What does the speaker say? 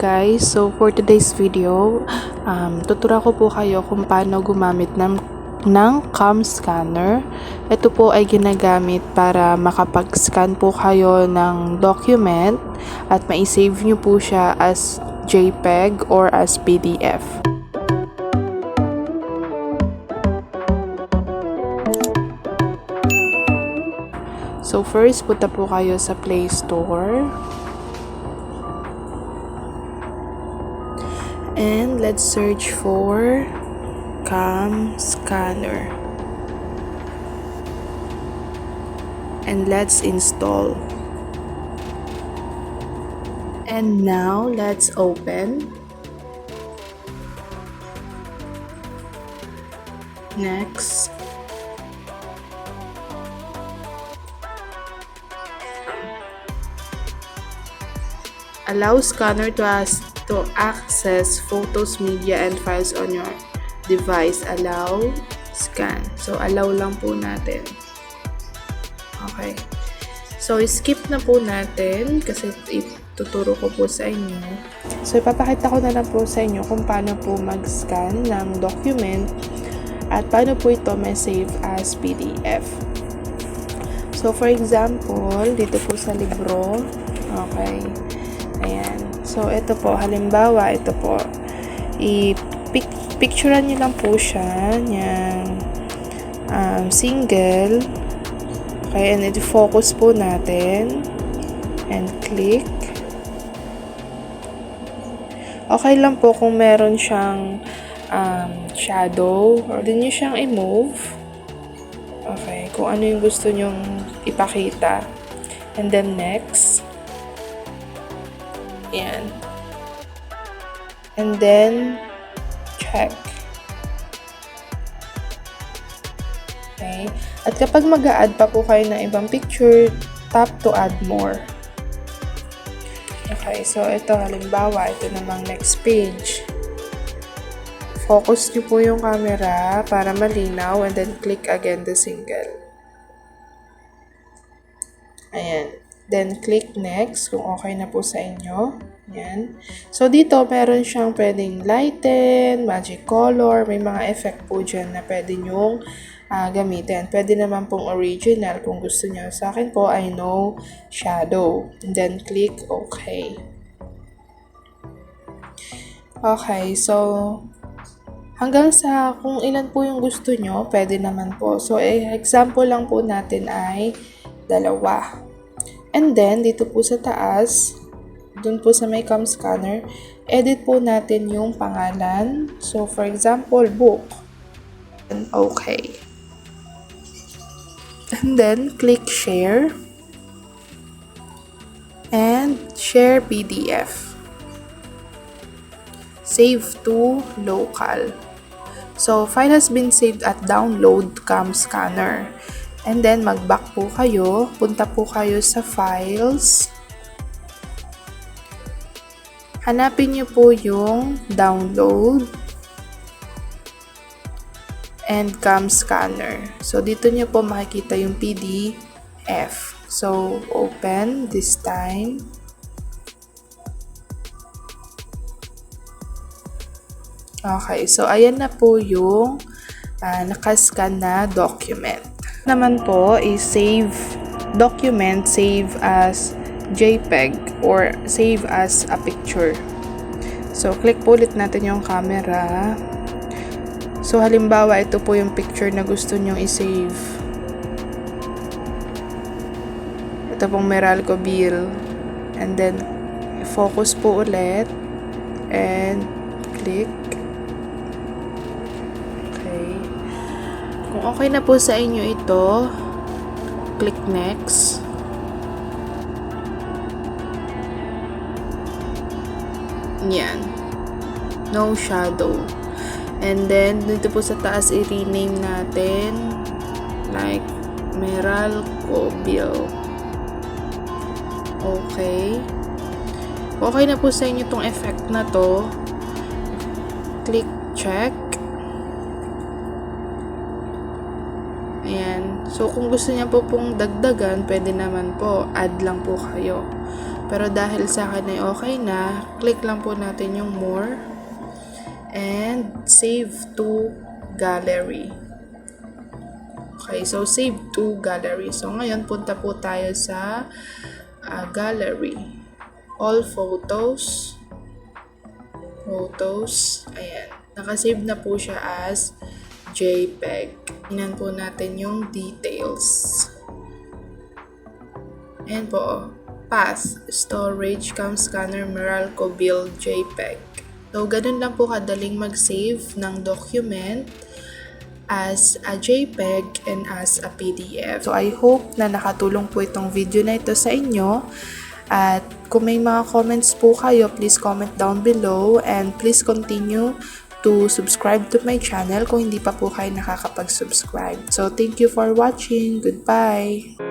Guys, so for today's video, tuturo ko po kayo kung paano gumamit ng cam scanner. Ito po ay ginagamit para makapag-scan po kayo ng document at ma-save nyo po siya as JPEG or as PDF. So first, punta po kayo sa Play Store. And let's search for cam scanner. And let's install. And now let's open. Next. Allow scanner to access photos, media, and files on your device. Allow scan. So, allow lang po natin. Okay. So, skip na po natin kasi ituturo ko po sa inyo. So, ipapakita ko na lang po sa inyo kung paano po mag-scan ng document at paano po ito may save as PDF. So, for example, dito po sa libro. Okay. Ayan. So, ito po, halimbawa, ito po, picturean nyo lang po siya, yan, single, okay, and i-focus po natin, and click. Okay lang po kung meron siyang shadow, or din nyo siyang i-move, okay, kung ano yung gusto nyong ipakita, and then next. Yan. And then, check. Okay. At kapag mag-a-add pa po kayo ng ibang picture, tap to add more. Okay. So, ito halimbawa, ito namang next page. Focus nyo po yung camera para malinaw and then click again the single. Ayan. Then, click next kung okay na po sa inyo. Yan. So, dito, meron siyang pwedeng lighten, magic color, may mga effect po dyan na pwede nyong gamitin. Pwede naman pong original kung gusto nyo. Sa akin po, I know shadow. And then, click OK. Okay, so, hanggang sa kung ilan po yung gusto nyo, pwede naman po. So, example lang po natin ay 2. And then, dito po sa taas, dun po sa may cam scanner, edit po natin yung pangalan. So, for example, book. And okay. And then, click share. And share PDF. Save to local. So, file has been saved at download cam scanner. And then, mag-back po kayo. Punta po kayo sa files. Hanapin niyo po yung download and cam scanner. So, dito niyo po makikita yung PDF. So, open this time. Okay. So, ayan na po yung nakascan na document. Naman po is save document, save as JPEG or save as a picture. So, click po ulit natin yung camera. So, halimbawa, ito po yung picture na gusto nyong i-save. Ito pong Meralco Bill. And then, focus po ulit. And, click. Kung okay na po sa inyo ito, click next. Yan. No shadow. And then, dito po sa taas, i-rename natin like Meralco Bill. Okay. Okay na po sa inyo itong effect na to. Click check. Ayan. So, kung gusto niya po pong dagdagan, pwede naman po, add lang po kayo. Pero dahil sa akin ay okay na, click lang po natin yung more and save to gallery. Okay, so save to gallery. So ngayon punta po tayo sa gallery. All photos. Ayan. Nakasave na po siya as JPEG. Tingnan po natin yung details. Ayan po. Path, storage, cam scanner, Meralco build, JPEG. So, ganun lang po kadaling mag-save ng document as a JPEG and as a PDF. So, I hope na nakatulong po itong video na ito sa inyo. At kung may mga comments po kayo, please comment down below and please continue to subscribe to my channel kung hindi pa po kayo nakakapag-subscribe. So, thank you for watching. Goodbye!